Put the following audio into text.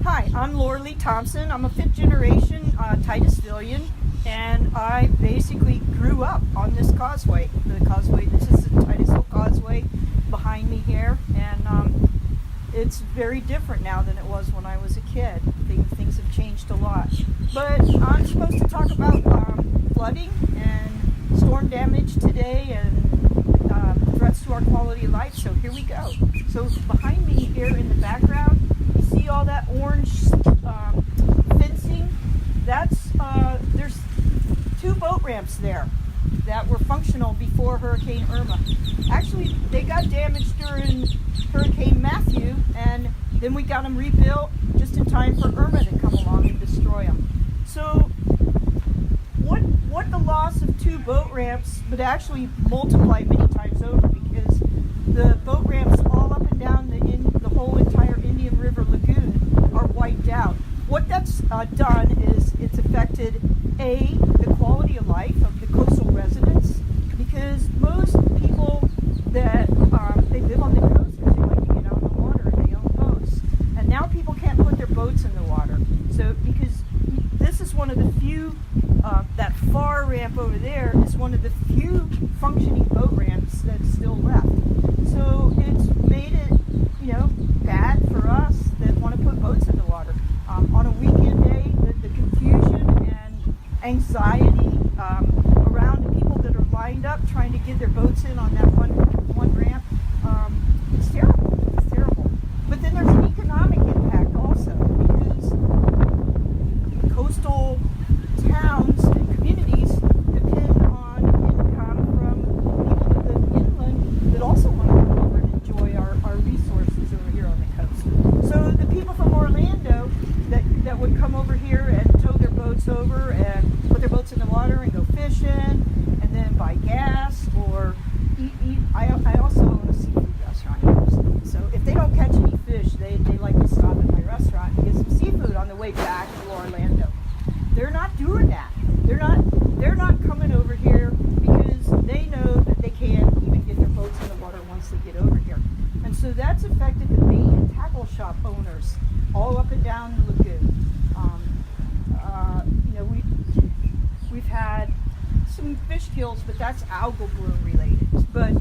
Hi, I'm Laurilee Thompson. I'm a fifth generation Titusvillian, and I basically grew up on this causeway. This is the Titusville Causeway behind me here, and it's very different now than it was when I was a kid. Things have changed a lot. But I'm supposed to talk about flooding and storm damage today and threats to our quality of life, so here we go. So behind me here in the background, you see all that orange fencing? There's two boat ramps there that were functional before Hurricane Irma. Actually, they got damaged during Hurricane Matthew, and then we got them rebuilt just in time for Irma to come along and destroy them. So what the loss of two boat ramps would actually multiply many times over, because the boat ramps all up and down the whole entire Indian River Lagoon are wiped out. What that's done is it's affected the quality of life of the coastal residents, because most people that they live on the coast because they like to get out in the water and they own boats, and now people can't put their boats in the water. So because this is one of the few, that far ramp over there is one of the few functioning boat ramps that's still left. So it's made it, bad for us that want to put boats in the water. On a weekend day, the confusion and anxiety around the people that are lined up trying to get their boats in on that one ramp, it's terrible. It's terrible. But then there's an economic impact also, because coastal towns and communities depend on income from people that live inland that also want to come over and enjoy our resources over here on the coast. So the people from Orlando that would come over here and tow their boats over and put their boats in the water and go fishing and then buy gas or eat. I also own a seafood restaurant here. So if they don't catch any fish, they like to stop at my restaurant and get some seafood on the way back to Orlando. They're not doing that. They're not coming over here because they know that they can't even get their boats in the water once they get over here. And so that's affected the bait and tackle shop owners all up and down the lagoon. We've had some fish kills, but that's algal bloom related. But